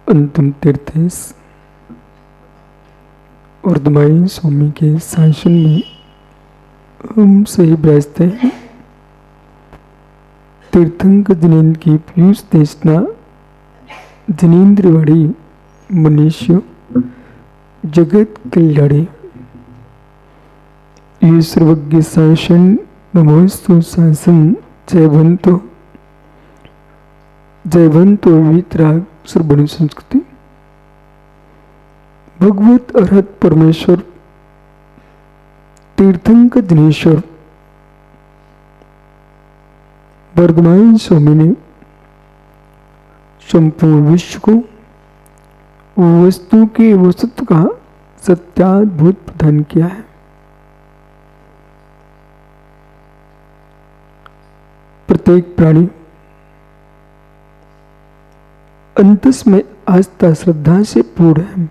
अंतिम तीर्थेश वर्धमान स्वामी के शासन में हम सही विराजते हैं। तीर्थंकर जिनेन्द्र की पीयूष देशना जिनेन्द्रवाड़ी मनुष्य जगत कल्याणी। ये सर्वज्ञ शासन नमोस्तु शासन जयवंतो वितराग सर्वण संस्कृति। भगवत अरहत परमेश्वर तीर्थंकर दिनेश्वर वर्धमान स्वामी ने संपूर्ण विश्व को वस्तु के वस्तुत्व का सत्याद्भुत प्रदान किया है। प्रत्येक प्राणी अंतस में आस्था श्रद्धा से पूर्ण है।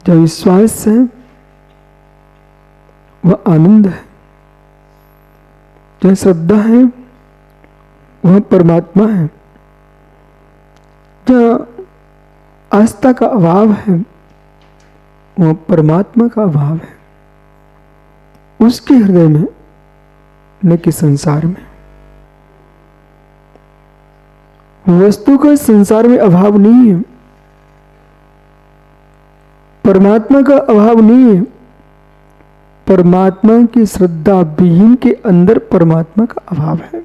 जहाँ विश्वास है वह आनंद है, जहाँ श्रद्धा है वह परमात्मा है, जहाँ आस्था का अभाव है वह परमात्मा का अभाव है। उसके हृदय में न कि संसार में। वस्तु का संसार में अभाव नहीं है, परमात्मा का अभाव नहीं है। परमात्मा की श्रद्धा विहीन के अंदर परमात्मा का अभाव है।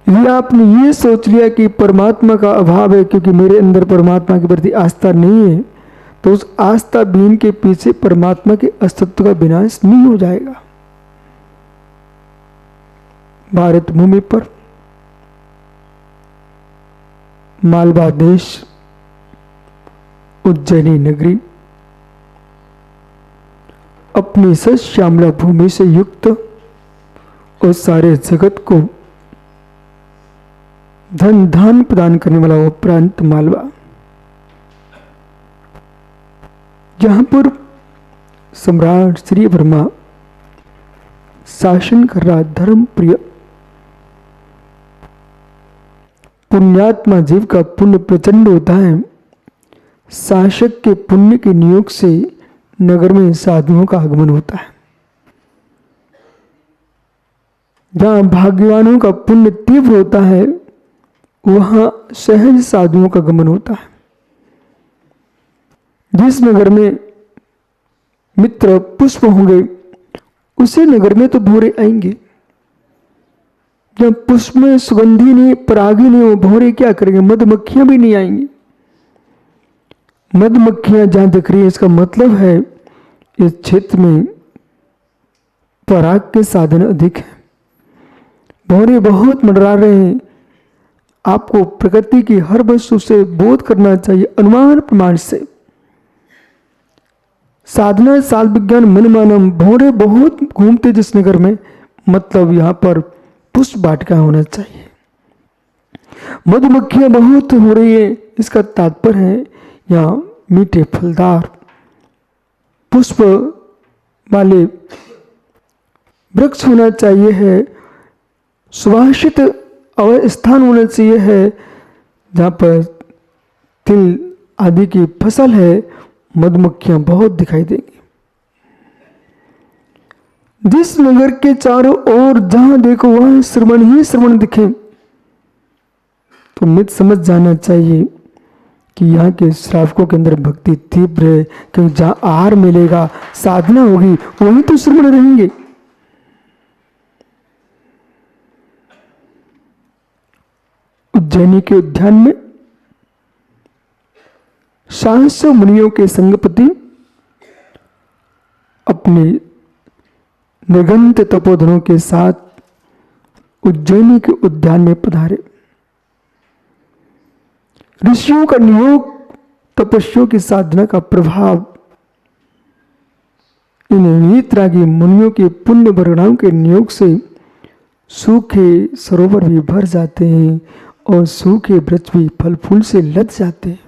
यदि आपने ये सोच लिया कि परमात्मा का अभाव है क्योंकि मेरे अंदर परमात्मा के प्रति आस्था नहीं है, तो उस आस्था विहीन के पीछे परमात्मा के अस्तित्व का विनाश नहीं हो जाएगा। भारत भूमि पर मालवा देश उज्जैनी नगरी अपनी सश्यामला भूमि से युक्त और सारे जगत को धन धान प्रदान करने वाला वो प्रांत मालवा, जहां पर सम्राट श्री वर्मा शासन कर रहा धर्म प्रिय पुण्यात्मा जीव का पुण्य प्रचंड होता है। शासक के पुण्य के नियोग से नगर में साधुओं का आगमन होता है। जहां भाग्यवानों का पुण्य तीव्र होता है वहां सहज साधुओं का गमन होता है। जिस नगर में मित्र पुष्प होंगे उसी नगर में तो भौरे आएंगे। जब पुष्प में सुगंधी नहीं परागी नहीं हो, भौरे क्या करेंगे? मधुमक्खियां भी नहीं आएंगी। मधुमक्खियां जहां दिख रही है इसका मतलब है इस क्षेत्र में पराग के साधन अधिक है। भौरे बहुत मंडरा रहे हैं। आपको प्रकृति की हर वस्तु से बोध करना चाहिए, अनुमान प्रमाण से। साधना साल विज्ञान मन मानम। भौरे बहुत घूमते जिस नगर में, मतलब यहां पर पुष्प वाटिका होना चाहिए। मधुमक्खियां बहुत हो रही है, इसका तात्पर्य है यहाँ मीठे फलदार पुष्प वाले वृक्ष होना चाहिए है, सुभाषित स्थान होना चाहिए है जहाँ पर तिल आदि की फसल है। मधुमक्खियां बहुत दिखाई देंगी। जिस नगर के चारों ओर जहां देखो वहां श्रवण ही श्रवण दिखे, तो मित समझ जाना चाहिए कि यहाँ के श्रावकों के अंदर भक्ति तीव्र है। क्योंकि जहां आहार मिलेगा, साधना होगी, वहीं तो श्रवण रहेंगे। उज्जैनी के उद्यान में सहस्र मुनियों के संगपति अपने निगंत तपोधनों के साथ उज्जैनी के उद्यान में पधारे। ऋषियों का नियोग, तपस्वियों की साधना का प्रभाव इन नीतरागी मुनियों के पुण्य परिणाम के नियोग से सूखे सरोवर भी भर जाते हैं और सूखे वृक्ष भी फल फूल से लद जाते हैं।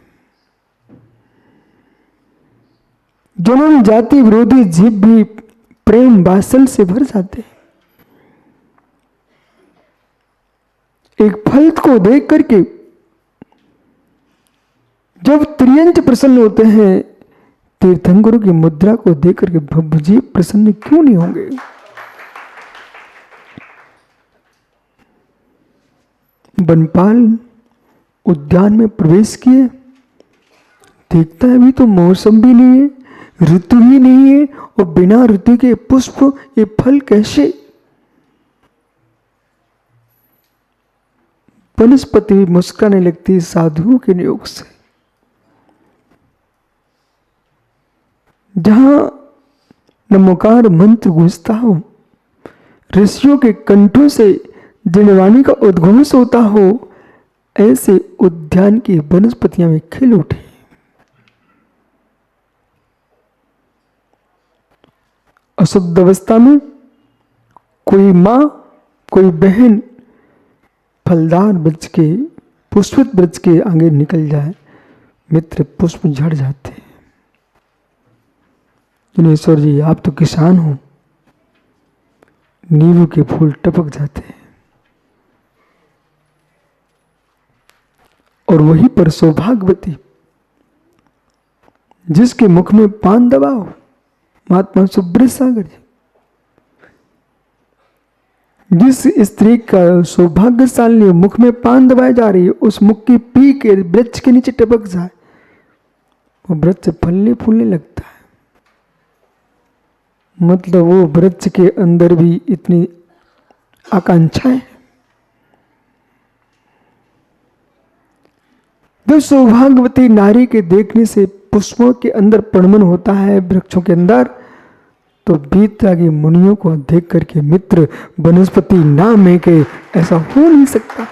जन्म जाति विरोधी जीव भी प्रेम वात्सल्य से भर जाते हैं। एक फल को देख करके जब त्रियंच प्रसन्न होते हैं, तीर्थंकरों की मुद्रा को देख करके प्रभु जी प्रसन्न क्यों नहीं होंगे। बनपाल उद्यान में प्रवेश किए, देखता है अभी तो मौसम भी नहीं है, ऋतु ही नहीं है, और बिना ऋतु के पुष्प ये फल कैसे। वनस्पति मुस्कुराने लगती साधुओं के नियोग से। जहां नमोकार मंत्र गूंजता हो, ऋषियों के कंठों से जिनवाणी का उद्घोष होता हो, ऐसे उद्यान की वनस्पतियां में खिल उठी। अशुद्ध अवस्था में कोई मां कोई बहन फलदार वृक्ष के पुष्पित वृक्ष के आगे निकल जाए, मित्र पुष्प झड़ जाते हैं। जिनेश्वर जी आप तो किसान हो, नींबू के फूल टपक जाते हैं। और वहीं पर सौभाग्यवती जिसके मुख में पान दबाओ, महात्मा सुब्रत सागर जी, जिस स्त्री का सौभाग्यशाली मुख में पान दबाए जा रही है, उस मुख की पी के वृक्ष के नीचे टपक जाए, वो वृक्ष फलने फूलने लगता है। मतलब वो वृक्ष के अंदर भी इतनी आकांक्षा है। जब सौभाग्यवती नारी के देखने से पुष्पों के अंदर परिणमन होता है, वृक्षों के अंदर, तो बीतरागी मुनियों को देख करके मित्र वनस्पति ना में के ऐसा हो नहीं सकता।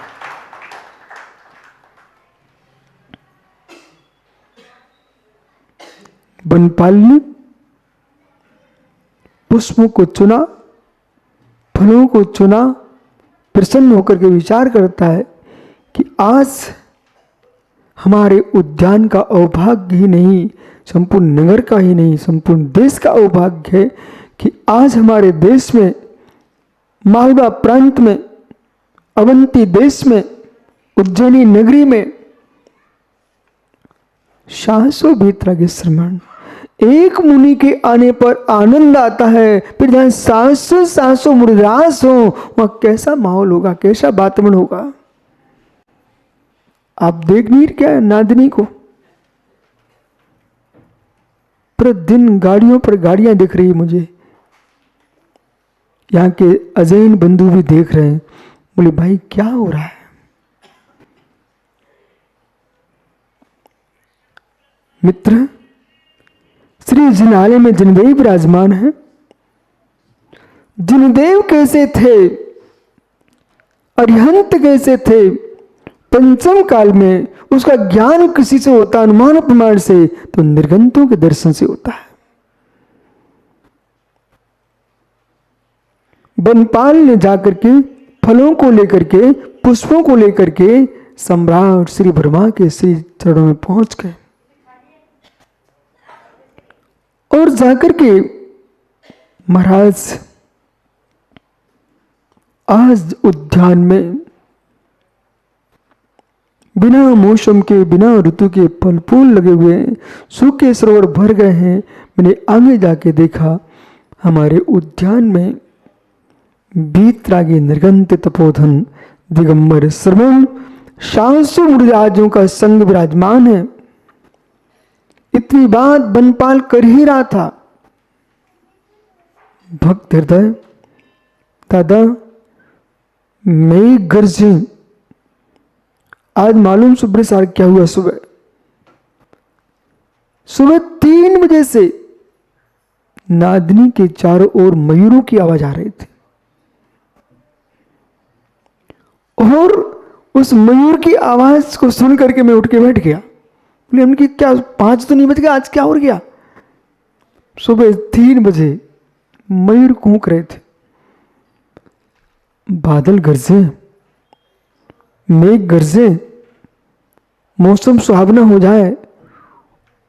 बनपाल ने पुष्पों को चुना, फलों को चुना, प्रसन्न होकर के विचार करता है कि आज हमारे उद्यान का अवभाग्य ही नहीं, संपूर्ण नगर का ही नहीं, संपूर्ण देश का अवभाग्य है कि आज हमारे देश में, मालवा प्रांत में, अवंती देश में, उज्जैनी नगरी में साहसों बीतरागी श्रमण, एक मुनि के आने पर आनंद आता है, फिर जहां साहसों मुरदास हो, वहां कैसा माहौल होगा, कैसा वातावरण होगा। आप देख नहीं क्या नादिनी को, प्रतिदिन गाड़ियों पर गाड़ियां दिख रही मुझे, यहाँ के अजैन बंधु भी देख रहे हैं। बोले भाई क्या हो रहा है। मित्र श्री जिनालय में जिनदेव विराजमान है। जिनदेव कैसे थे, अरिहंत कैसे थे, पंचम काल में उसका ज्ञान किसी से होता, अनुमान प्रमाण से, तो निर्गंतों के दर्शन से होता है। बनपाल ने जाकर के फलों को लेकर के, पुष्पों को लेकर के सम्राट श्री ब्रह्मा के श्री चरणों में पहुंच गए और जाकर के महाराज आज उद्यान में बिना मौसम के, बिना ऋतु के फल फूल लगे हुए हैं, सूखे सरोवर भर गए हैं। मैंने आगे जाके देखा, हमारे उद्यान में बीतरागी निर्गंत तपोधन दिगंबर श्रवण साहसों मुरजाजों का संग विराजमान है। इतनी बात बनपाल कर ही रहा था। भक्त हृदय दादा मैं गर्जे, आज मालूम सुब्रत साहब क्या हुआ। सुबह 3 बजे से नादिनी के चारों ओर मयूरों की आवाज आ रही थी और उस मयूर की आवाज को सुन करके मैं उठ के बैठ गया। बोले उनकी क्या 5 तो नहीं बज गया, आज क्या हो गया। सुबह 3 बजे मयूर कूक रहे थे, बादल गरजे, मेघ गरजे, मौसम सुहावना हो जाए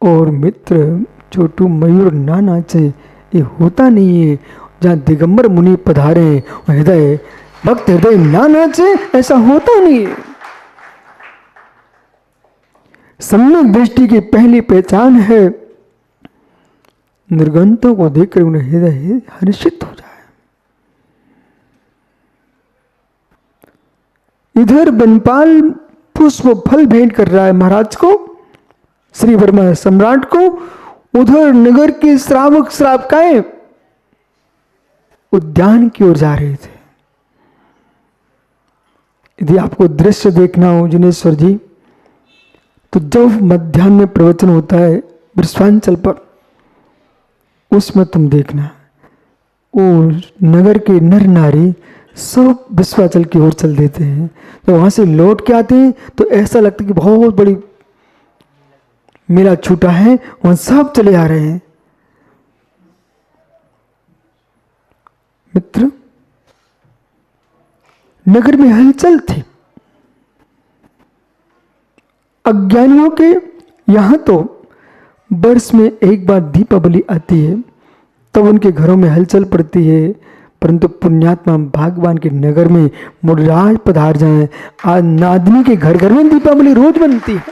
और मित्र छोटू मयूर ना नाचे, ये होता नहीं है। जहाँ दिगंबर मुनि पधारे हृदय भक्त हृदय ना नाचे, ऐसा होता नहीं है। सम्यक दृष्टि की पहली पहचान है निर्गंतों को देखकर उन्हें हृदय हर्षित हो जाए। इधर बनपाल पुष्प फल भेंट कर रहा है महाराज को, श्री वर्मा सम्राट को। उधर नगर के श्रावक श्रावकाएं उद्यान की ओर जा रहे थे। यदि आपको दृश्य देखना हो जिनेश्वर जी, तो जब मध्याह्न में प्रवचन होता है वृषभांचल पर, उसमें तुम देखना वो नगर के नर नारी सब विश्वाचल की ओर चल देते हैं। तो वहां से लौट के आते हैं तो ऐसा लगता है कि बहुत बड़ी मेला छूटा है, वहां सब चले आ रहे हैं। मित्र, नगर में हलचल थी। अज्ञानियों के यहां तो वर्ष में एक बार दीपावली आती है, तब उनके घरों में हलचल पड़ती है। परंतु पुण्यात्मा भगवान के नगर में मुराज पधार जाए, आज आदमी के घर घर में दीपावली रोज बनती है।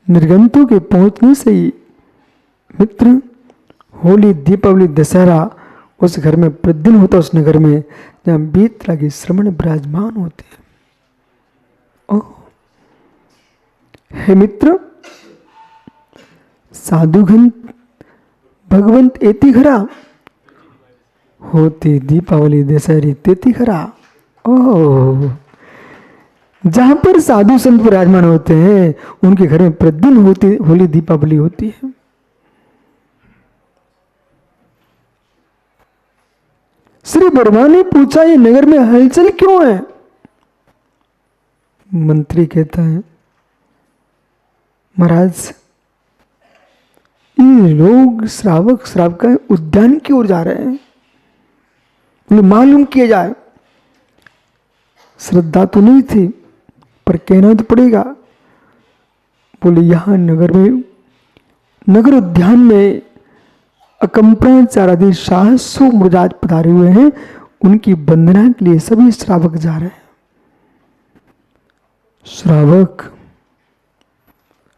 निर्गंतों के पहुंचने से ही मित्र होली, दीपावली, दशहरा उस घर में प्रतिदिन होता, उस नगर में जहां बीत लगे श्रवण विराजमान होते हैं। हे मित्र, साधुघन भगवंत एति घरा होती दीपावली दशहरी तेति घरा। ओह, जहां पर साधु संत विराजमान होते हैं उनके घर में प्रतिदिन होती होली दीपावली होती है। श्री वर्मा ने पूछा, ये नगर में हलचल क्यों है? मंत्री कहता है, महाराज ये लोग श्रावक श्रावकाएं उद्यान की ओर जा रहे हैं, उन्हें मालूम किया जाए। श्रद्धा तो नहीं थी पर कहना तो पड़ेगा। बोले यहां नगर में, नगर उद्यान में अकंपनाचार्य शाहसो मुराज पधारे हुए हैं, उनकी वंदना के लिए सभी श्रावक जा रहे हैं। श्रावक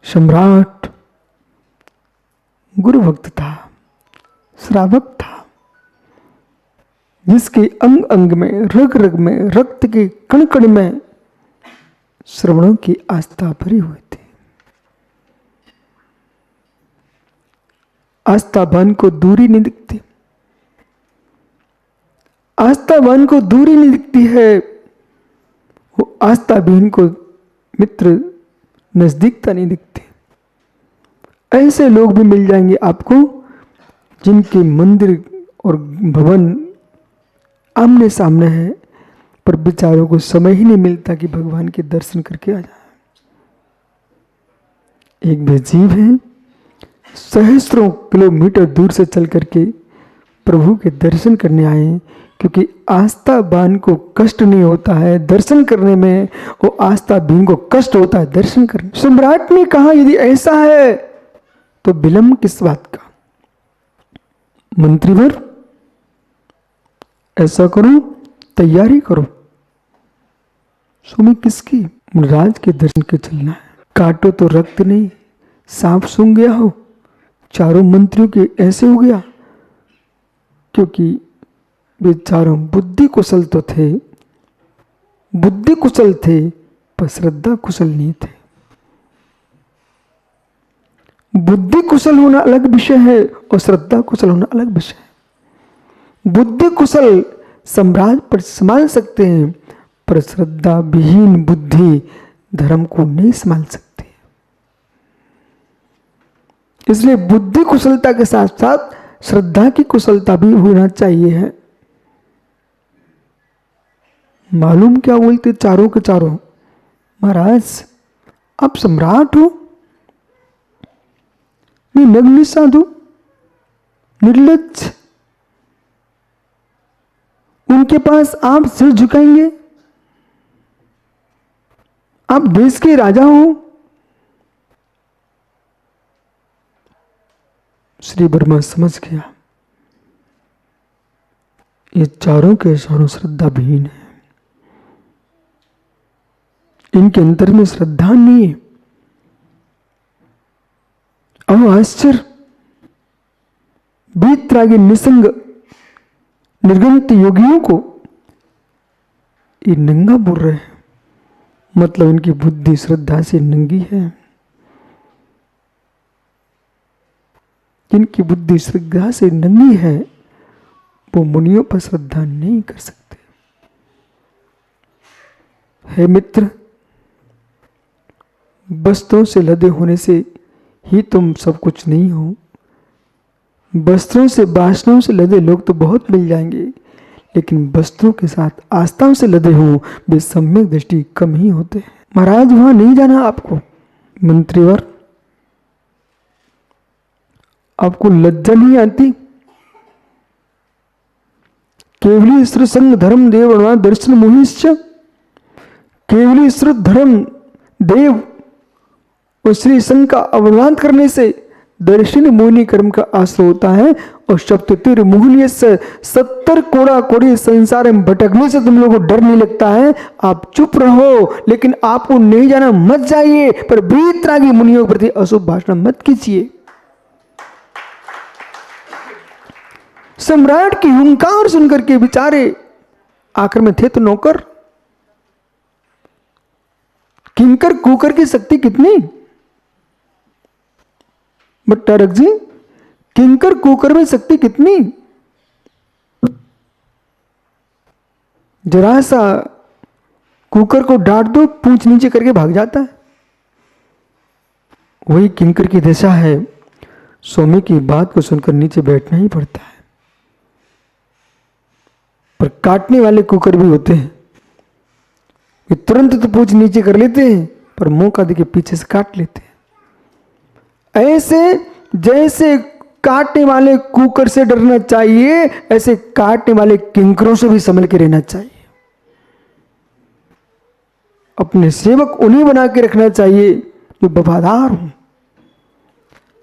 सम्राट गुरु भक्त था, श्रावक था, जिसके अंग अंग में, रग रग में, रक्त के कण कण में श्रवणों की आस्था भरी हुई थी। आस्थावान को दूरी नहीं दिखती, आस्थावान को दूरी नहीं दिखती है, वो आस्थाहीन को मित्र नजदीकता नहीं दिखती। ऐसे लोग भी मिल जाएंगे आपको जिनके मंदिर और भवन आमने सामने है, पर बेचारों को समय ही नहीं मिलता कि भगवान के दर्शन करके आ जाए। एक भी जीव है सहस्त्रों किलोमीटर दूर से चल करके प्रभु के दर्शन करने आए, क्योंकि आस्थावान को कष्ट नहीं होता है दर्शन करने में, वो आस्थाहीन को कष्ट होता है दर्शन करने। सम्राट ने कहा, यदि ऐसा है तो विलंब किस बात का? मंत्रीवर, ऐसा करो, तैयारी करो। सुमी किसकी? राज के दर्शन के चलना है। काटो तो रक्त नहीं, सांप सूंघ गया हो। चारों मंत्रियों के ऐसे हो गया, क्योंकि वे चारों बुद्धि कुशल तो थे, बुद्धि कुशल थे पर श्रद्धा कुशल नहीं थे। बुद्धि कुशल होना अलग विषय है और श्रद्धा कुशल होना अलग विषय है। बुद्धि कुशल साम्राज्य पर संभाल सकते हैं, पर श्रद्धा विहीन बुद्धि धर्म को नहीं संभाल सकती। इसलिए बुद्धि कुशलता के साथ साथ श्रद्धा की कुशलता भी होना चाहिए है। मालूम क्या बोलते चारों के चारों, महाराज आप सम्राट हो, मैं नग्न साधु निर्लज्ज, उनके पास आप सिर झुकाएंगे? आप देश के राजा हो। श्री वर्मा समझ गया ये चारों के चारों श्रद्धाविहीन है। इनके अंतर में श्रद्धा नहीं है। अब आश्चर्य, वीतरागी निसंग निर्गंत योगियों को ये नंगा बोल रहे हैं, मतलब इनकी बुद्धि श्रद्धा से नंगी है। जिनकी बुद्धि श्रद्धा से नंगी है वो मुनियों पर श्रद्धा नहीं कर सकते। हे मित्र, वस्त्रों से लदे होने से ही तुम सब कुछ नहीं हो। वस्त्रों से वासनाओं से लदे लोग तो बहुत मिल जाएंगे, लेकिन वस्त्रों के साथ आस्थाओं से लदे हो वे सम्यक दृष्टि कम ही होते हैं। महाराज वहां नहीं जाना आपको। मंत्रीवर, आपको लज्जा नहीं आती? केवली स्त्र संग धर्म देव दर्शन मोहिश्च। केवली स्त्र धर्म देव और श्री संघ का अवमान करने से दर्शन मोहिनी कर्म का आश्रय होता है। और सप्ततिर मोहनीय से 70 कोड़ा कोड़ी संसार में भटकने से तुम लोगों को डर नहीं लगता है। आप चुप रहो, लेकिन आपको नहीं जाना मत जाइए, पर वीतरागी मुनियों के प्रति अशुभ भाषण मत कीजिए। सम्राट की हुंकार सुनकर के बेचारे आखिर में थे तो नौकर। किंकर कुकर की शक्ति कितनी? भट्टारक जी, किंकर कुकर में शक्ति कितनी? जरा सा कुकर को डांट दो, पूंछ नीचे करके भाग जाता है। वही किंकर की दशा है। स्वामी की बात को सुनकर नीचे बैठना ही पड़ता है। पर काटने वाले कुकर भी होते हैं, वे तुरंत तो पूंछ नीचे कर लेते हैं, पर मौका देके पीछे से काट लेते हैं। ऐसे जैसे काटने वाले कुकर से डरना चाहिए, ऐसे काटने वाले किंकरों से भी संभल के रहना चाहिए। अपने सेवक उन्हें बना के रखना चाहिए जो वफादार हो।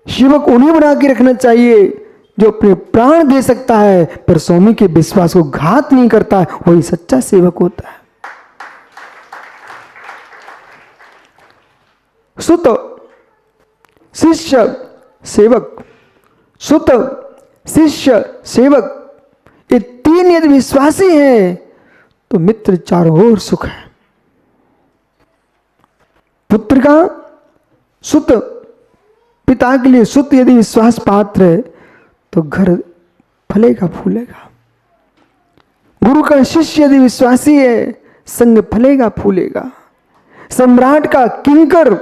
सेवक उन्हें बना के रखना चाहिए जो अपने प्राण दे सकता है, पर स्वामी के विश्वास को घात नहीं करता है। वही सच्चा सेवक होता है। सुत, शिष्य, सेवक। सुत, शिष्य, सेवक, ये तीन यदि विश्वासी हैं तो मित्र चारों ओर सुख है। पुत्र का सुत, पिता के लिए सुत यदि विश्वास पात्र है तो घर फलेगा फूलेगा। गुरु का शिष्य यदि विश्वासी है, संग फलेगा फूलेगा। सम्राट का किंकर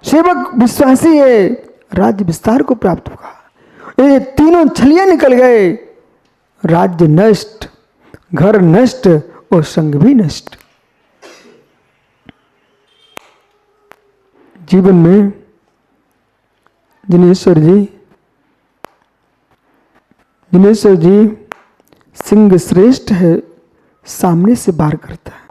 सेवक विश्वासी है, राज्य विस्तार को प्राप्त होगा। ये तीनों छलियां निकल गए, राज्य नष्ट, घर नष्ट और संग भी नष्ट। जीवन में जिनेश्वर जी सिंह श्रेष्ठ है, सामने से वार करता है।